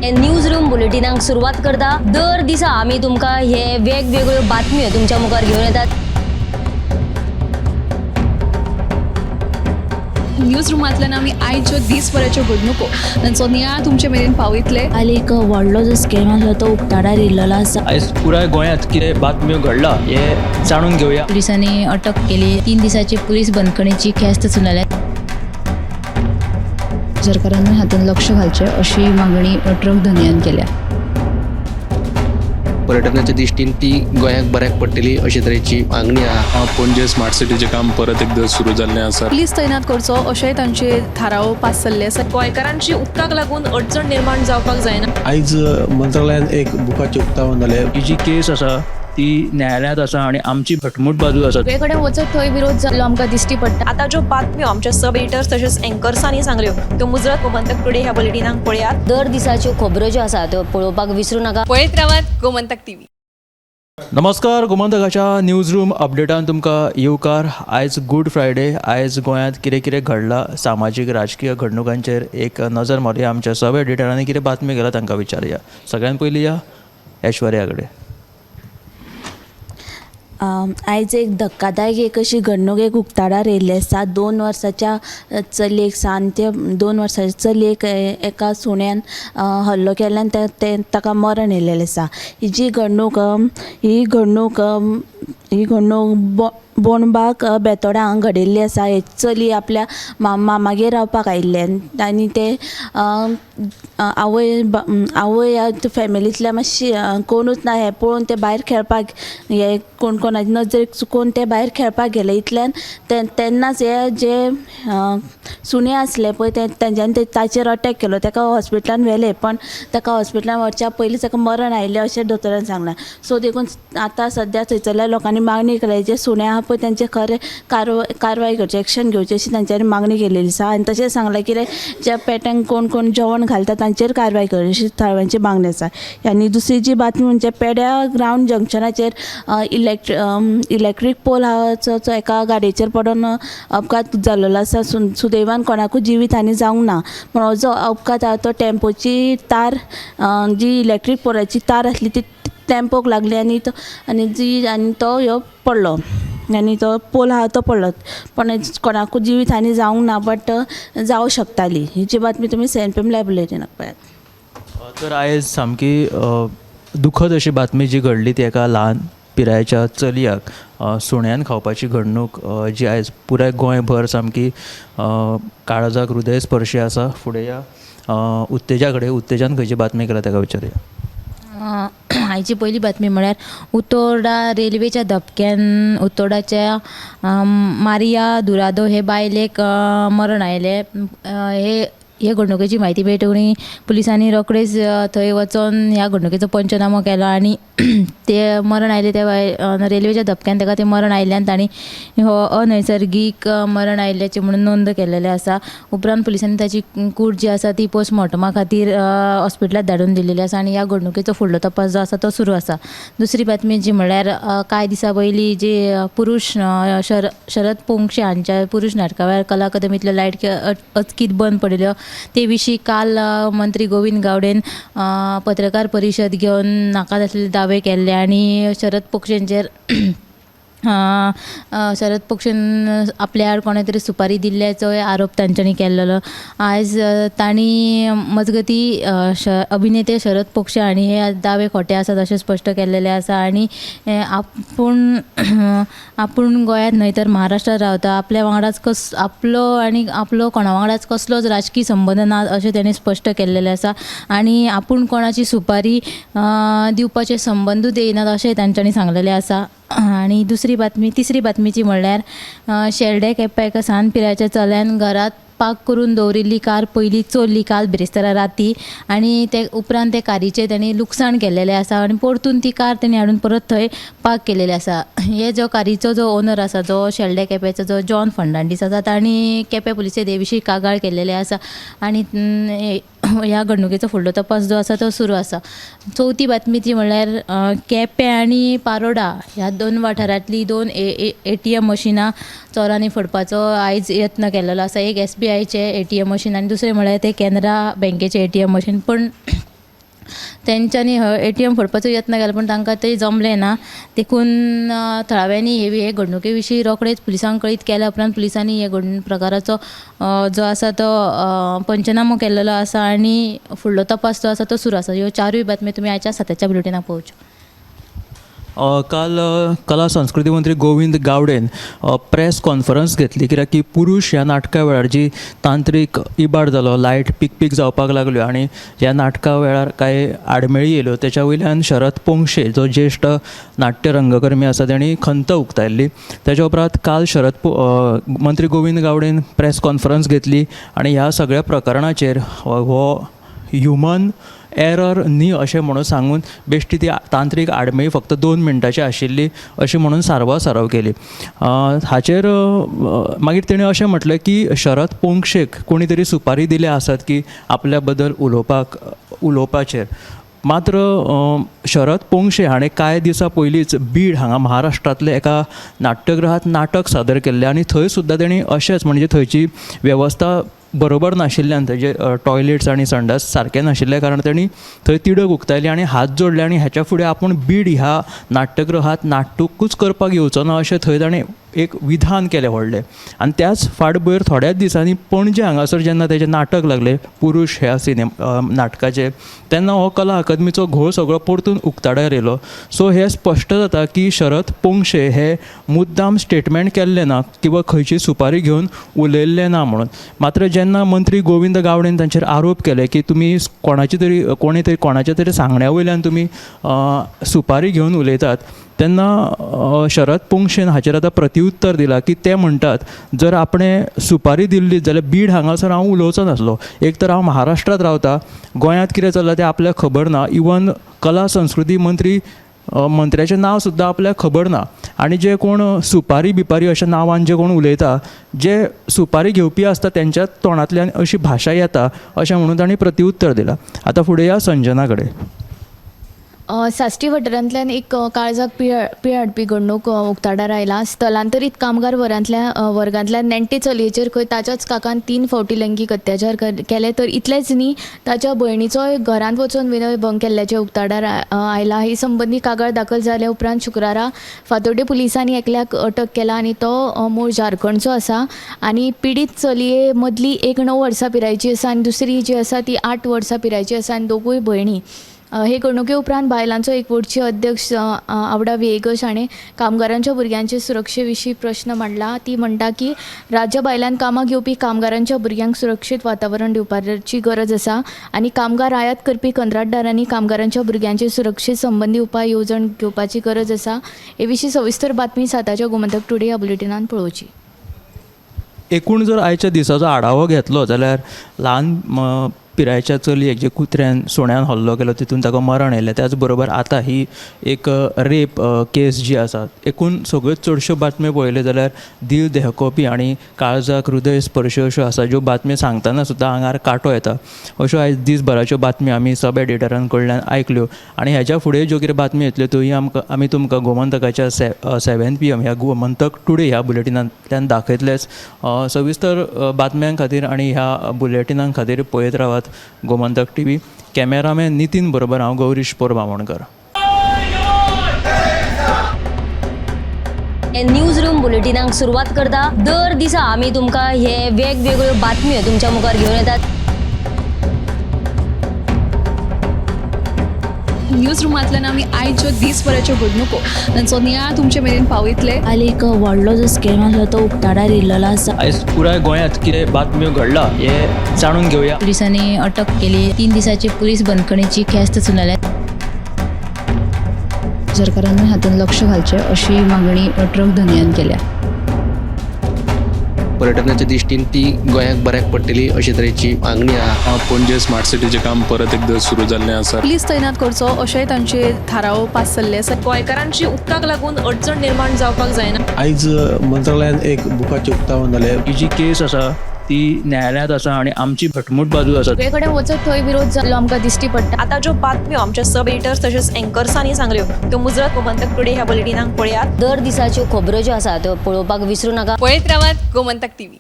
News room बुलेटिनाक सुरुवात करता। दर दिसा आम्ही तुमका हे वेगवेगळ्यो बातम्यो तुमच्या मुखार घेऊन येतात। न्यूज रूमांतल्यान आमी आयच्यो दिसभराच्यो घडणुको तांचो नियाळ तुमचे मेरेन पावयतले। आल एक व्हडलो जो स्कॅम आसलो तो उक्ताडार येयल्लो आसा। आयज पुराय गोंयांत कितें बातम्यो घडला हे जाणून घेवया। पुलिसांनी अटक केली। 3 दिसाची पुलीस बंदखणीची ख्यास्त चलयल्या। सरकारान हातूंत लक्ष घालचें अशी मागणी ट्रक धनियान केल्या। पर्यटनाच्या दृश्टीन ती गोंयाक बऱ्याक पडटली अशे तरेची मागणी आहा। पणजे स्मार्ट सिटीचें काम परत एकदा सुरू जाल्लें आसा। पुलीस तैनात करचो अशेंय तांचे थाराव पास जाल्ले आसा। गोंयकारांची उदकाक लागून अडचण निर्माण जावपाक जायना। आयज मंत्रालयान एक बुकाचें उक्तावण जालें। ही जी केस आसा ती न्यायालयांत आसा आणि आमची घटमूट बाजू आसा। सगळे कडेन वचत थंय विरोध जाल्लो आमकां दिश्टी पडटा। आता ज्यो बातम्यो आमच्या सब एडिटर्स तशेंच एंकर्सांनी सांगल्यो त्यो मुजरत गोमंतक टुडे ह्या बुलेटिनाक पळयात। दर दिसाच्यो खबरो ज्यो आसा त्यो पळोवपाक विसरू नका। पळयत रावात गोमंतक टीव्ही। नमस्कार, गोमंतकाच्या न्यूज रूम अपडेटान तुमकां येवकार। आयज गुड फ्रायडे। आयज गोंयांत कितें कितें घडलां सामाजीक राजकीय घडणुकांचेर एक नजर मारया। आमच्या सब एडिटरांनी कितें बातमी केल्या तांकां विचारया। सगळ्यात पयली या ऐश्वर्या कडेन। आयज एक धक्कादायक एक अशी घडणूक एक उक्ताडार येयल्ली आसा। 2 वर्साच्या चलयेक ते 2 वर्साच्या चलयेक एका सुण्यान हल्लो केल्ल्यान ताका मरण येयल्लें आसा। ही घडणूक बोंडबाग बेतोडांक घडिल्ली आसा। हे चली आपल्या मामागेर रावपाक आयिल्ले आनी ते आवय फॅमिलींतल्या मातशी कोणूच ना हें पळोवन ते भायर खेळपाक हे कोणाची नजरेक चुकोवन ते भायर खेळपाक गेले। इतल्यान तेन्नाच हे जे सुणे आसले पळय तेंच्यांनी ताचेर अटॅक केलो। ताका हॉस्पिटलान व्हेले पण ताका हॉस्पिटलान व्हरच्या पयलींच ताका मरण आयिल्लें अशें दोतोरान सांगलां। सो देखून आतां सद्या थंयसरल्या लोकांनी मागणी केल्या जे सुणे आहा पळय तांचे खरें कारवाय करची, एक्शन घेवची अशी तांच्यांनी मागणी केलेली आसा। आनी तशेंच सांगलां की ज्या पेट्यांक कोण जेवण घालता तांचेर कारवाय करची अशी थळाव्यांची मागणी आसा। आनी दुसरी जी बातमी म्हणजे पेड्या ग्रावंड जंक्शनाचेर इलेक्ट्रीक पोल आहा एका गाडयेचेर पडून अपघात जाल्लो आसा। सुदैवान कोणाकूच जिवीत हानी जावंक ना। पूण हो जो अपघात आहा तो टेम्पोची तार जी इलेक्ट्रीक पोलाची तार आसली ती टेम्पोक लागली आनी तो ह्यो पडलो आनी तो पोल आहा तो पडलो। पण कोणाकूच जिवीत हानी जावंक ना बट जावं शकताली। ही जी बातमी तुमी सेंपीम बुलेटिनाक पळयात। तर आयज सामकी दुखद अशी बातमी जी घडली ती एका ल्हान पिरायेच्या चलयाक सुण्यान खावपाची घडणूक जी आयज पुराय गोंयभर सामकी काळजाक हृदयस्पर्शी आसा। फुडें या उत्तेजा कडेन। उत्तेजान खंयची बातमी केल्या ताका विचारया। आयची पयली बातमी म्हळ्यार उत्तोर्डा रेल्वेच्या धपक्यान उत्तोर्डाच्या मारिया दुरादो हे बायलेक मरण आयलें। हे घडणुकेची म्हायती मेळटकूच पुलिसांनी रोखडेच थंय वचून ह्या घडणुकेचो पंचनामो केलो आनी ते मरण आयले त्या रेल्वेच्या धपक्यान ताका ते मरण आयिल्ल्यान तांणी हो अनैसर्गीक मरण आयिल्ल्याचे म्हणून नोंद केलेले आसा। उपरांत पुलिसांनी ताची कूड जी आसा ती पोस्टमॉर्टमा खातीर हॉस्पिटलांत धाडून दिलेली आसा आनी ह्या घडणुकेचो फुडलो तपास जो आसा तो सुरू आसा। दुसरी बातमी जी म्हळ्यार कांय दिसा पयलीं जे पुरुश शरद पोंक्षे हांच्या पुरुश नाटकाव्यार कला अकादमींतल्यो लायट अचकीत बंद पडिल्ल्यो ते विशीं काल मंत्री गोविंद गावडेन पत्रकार परिशद घेवन नाका आसलेले दावे केल्ले आनी शरद पोंक्षेंचेर शरद पोंक्षेन आपल्या आड कोणे तरी सुपारी दिल्ल्याचो आरोप तांच्यांनी केल्लो। आयज तांणी मजगती अभिनेते शरद पोंक्षे हांणी हे दावे खोटे आसात अशें स्पश्ट केल्लेले आसा आनी आपूण गोंयांत न्हय तर महाराष्ट्रांत रावता। आपल्या वांगडाच आपलो कोणा वांगडाच कसलोच राजकीय संबंद ना अशें तांणी स्पश्ट केल्लेलें आसा आनी आपूण कोणाची सुपारी दिवपाचे संबंदूच येयनात अशें तांच्यांनी सांगलेलें आसा। आणि तिसरी बातमीची म्हणल्यार शेल्डे केप्यां एका सान पिरायेच्या चल्यान घरात पार्क करून दवरिल्ली कार पयली चोरली काल बिरेस्तारा राती आनी ते उपरांत ते कारीचें तांणी लुकसाण केल्लेलें आसा आनी परतून ती कार तांणी हाडून परत थंय पार्क केलेली आसा। हे जो कारीचो जो ओनर आसा जो शेल्डे केप्याचो जो जॉन फर्नांडीस आसा तांणी केप्यां पुलिसे हे विशीं कागाळ केल्लेले आसा आनी ह्या घडणुकेचो फुडलो तपास जो आसा तो सुरू आसा। चवथी बातमी ती म्हणल्यार केपें आनी पारोडा ह्या 2 वाठारांतली 2 ATM मशिनां चोरांनी फोडपाचो आयज यत्न केल्लो आसा। एक SBIचें ATM मशीन आनी दुसरें म्हळ्यार ते कॅनरा बँकेचें ATM मशीन। पण तेंच्यांनी ATM फोडपाचो यत्न केलो पूण तांकां तें जमलें ना. देखून थळाव्यांनी हे घडणुके विशीं रोखडेच पुलिसांक कळीत केल्या उपरांत पुलिसांनी हे प्रकाराचो जो आसा तो पंचनामो केल्लो आसा आनी फुडलो तपास जो आसा तो सुरू आसा. ह्यो चारूय बातम्यो तुमी आयच्या 7 बुलेटिनाक पळोवच्यो. काल कला संस्कृती मंत्री गोविंद गावडेन प्रेस कॉन्फरन्स घेतली, कित्याक की पुरुश ह्या नाटका वेळार जी तांत्रीक इबाड जालो, लायट पीक जावपाक लागल्यो आनी ह्या नाटका वेळार कांय आडमेळी येयल्यो, तेच्या वयल्यान शरद पोंक्षे जो ज्येश्ठ नाट्य रंगकर्मी आसा तेणी खंत उक्तायल्ली. तेच्या उपरांत काल मंत्री गोविंद गावडेन प्रेस कॉन्फरन्स घेतली आनी ह्या सगळ्या प्रकरणाचेर हो ह्युमन एरर न्ही अशें म्हणून सांगून बेश्टी ती तांत्रीक आडमेळी फक्त 2 मिनटांची आशिल्ली अशी म्हणून सारवासारव केली. हाचेर मागीर तेणें अशें म्हटलें की शरद पोंक्षेक कोणी तरी सुपारी दिल्या आसत की आपल्या बद्दल उलोवपाचेर. मात्र शरद पोंक्षे हाणें कांय दिसा पयलींच बीड हांगा महाराष्ट्रांतल्या एका नाट्यगृहांत नाटक सादर केल्लें आनी थंय सुद्दां तेणी अशेंच म्हणजे थंयची वेवस्था बरोबर नाशिल्ल्यान थंयचे टॉयलेट्स आनी संडास सारके नाशिल्ल्या कारण तेणी थंय तिडक उक्तायली आनी हात जोडले आनी हाच्या फुडें आपूण बीड ह्या नाट्यगृहांत नाटकूच करपाक येवचो ना अशें थंय ताणें एक विधान केलें व्हडलें. आनी त्याच फाटभुंयेर थोड्याच दिसांनी पणजे हांगासर जेन्ना तेजें नाटक लागलें पुरुश ह्या नाटकाचें, तेन्ना हो कला अकादमीचो घोळ सगळो परतून उक्ताडार येयलो. सो हें स्पश्ट जाता की शरद पोंक्षे हे मुद्दाम स्टेटमेंट केल्लें ना किंवा खंयची सुपारी घेवन उलयल्लें ना म्हणून. मात्र जेन्ना मंत्री गोविंद गावडेन तांचेर आरोप केले की तुमी कोणाच्या तरी सांगण्या वयल्यान तुमी सुपारी घेवन उलयतात, तेन्ना शरद पोंक्षेन हाचेर आतां प्रत्युत्तर दिलां की ते म्हणटात जर आपणें सुपारी दिल्ली जाल्यार बीड हांगासर हांव उलोवचो नासलो. एक तर हांव महाराष्ट्रांत रावता, गोंयांत कितें चल्लां तें आपल्याक खबर ना, इवन कला संस्कृती मंत्र्याचें नांव सुद्दां आपल्याक खबर ना. आनी जे कोण सुपारी बिपारी अशा नांवान जे कोण उलयता, जे सुपारी घेवपी आसता तेंच्याच तोंडांतल्यान अशी भाशा येता अशें म्हणून तांणी प्रत्युत्तर दिलां. आतां फुडें या संजना कडेन. साश्टी वाठारांतल्यान एक काळजाक पीळ हाडपी घडणूक उक्ताडार आयला. स्थलांतरीत कामगार वर्गांतल्या नेण्टे चलयेचेर खंय ताच्याच काकान 3 फावटी लैंगीक अत्याचार केले, तर इतलेंच न्ही, ताच्या भयणीचोय घरांत वचून विनयभंग केल्ल्याचें उक्ताडार आयला. ही संबंदी कागाळ दाखल जाल्या उपरांत शुक्रारा फातोर्डे पुलिसांनी एकल्याक अटक केला आनी तो मूळ झारखंडचो आसा. आनी पिडीत चलये मदली एक 9 वर्सां पिरायेची आसा आनी दुसरी जी आसा ती 8 वर्सां पिरायेची आसा आनी दोगूय भयणी. हे घडणुके उपरांत बायलांचो एकवटची अध्यक्ष आवडा वेगश हाणें कामगारांच्या भुरग्यांचे सुरक्षे विशीं प्रश्न मांडला. ती म्हणटा की राज्य बायलांक कामाक येवपी कामगारांच्या भुरग्यांक सुरक्षीत वातावरण दिवपाची गरज आसा आनी कामगार आयात करपी कंत्राटदारांनी कामगारांच्या भुरग्यांचे सुरक्षे संबंदी उपाय येवजण घेवपाची गरज आसा. हे विशीं सविस्तर बातमी 7 गोमंतक टुडे ह्या बुलेटिनान पळोवची. एकूण जर आयच्या दिसाचो आढावो घेतलो जाल्यार ल्हान पिरायेच्या चलयेक जे कुत्र्यान सुण्यान हल्लो केलो तितून ताका मरण येयलें, त्याच बरोबर आतां ही एक रेप केस जी आसा. एकूण सगळ्यो चडश्यो बातम्यो पळयल्यो जाल्यार दिल देहकोपी आनी काळजाक हृदय स्पर्श अश्यो आसा, ज्यो बातम्यो सांगतना सुद्दां आंगार कांटो येता. अश्यो आयज दिसभराच्यो बातम्यो आमी सब एडिटरां कडल्यान आयकल्यो आनी हेच्या फुडें ज्यो कितें बातम्यो येतल्यो त्योय आमी तुमकां गोमंतकाच्या 7 PM ह्या गोमंतक टुडे ह्या बुलेटिनांतल्यान दाखयतलेच. सविस्तर बातम्यां खातीर आनी ह्या बुलेटिनां खातीर पळयत रावात गोमंतक TV. कॅमेरामॅन नितीन बरोबर हांव गौरीश पोरबामणकर. न्यूज रूम बुलेटिनांक सुरवात करता. दर दिसा आमी तुमकां हे वेगवेगळ्यो बातम्यो तुमच्या मुखार घेवन येतात. न्यूज रुमांतल्यान आमी आयच्यो दिसभराच्यो घडणुको तांचो नियाळ तुमचे मेरेन पावयतले. आनी एक व्हडलो जो स्कॅम आसा तो उक्ताडार येयल्लो आसा. आयज पुराय गोंयांत कितें बातम्यो घडला हे जाणून घेवया. पुलिसांनी अटक केली. 3 दिसाची पुलीस बंदखणीची ख्यास्त सुनायल्या. सरकारान हातूंत लक्ष घालचें अशी मागणी ट्रक धनियान केल्या. पर्यटनाच्या दिश्टीन ती गोंयाक बऱ्याक पडटली अशे तरेची मागणी आहा. पणजे स्मार्ट सिटीचें काम परत एकदा सुरू जाल्लें आसा. पुलीस तैनात करचो अशेंय तांचे थाराव पास जाल्ले आसा. गोंयकारांची उदकाक लागून अडचण निर्माण जावपाक जायना. आयज मंत्रालयान एक बुकाचें उक्तावण जालें. ही जी केस आसा ती न्यायालयांत आसा आनी आमची घटमूट बाजू आसा. सगळे कडेन वचत थंय विरोध जाल्लो आमकां दिश्टी पडटा. आता ज्यो बातम्यो आमच्या सब एडिटर्स तशेंच एंकर्सांनी सांगल्यो त्यो मुजरत गोमंतक टुडे ह्या बुलेटिनांक पळयात. दर दिसाच्यो खबरो ज्यो आसा त्यो पळोवपाक विसरूं नाका. पळयत रावात गोमंतक TV.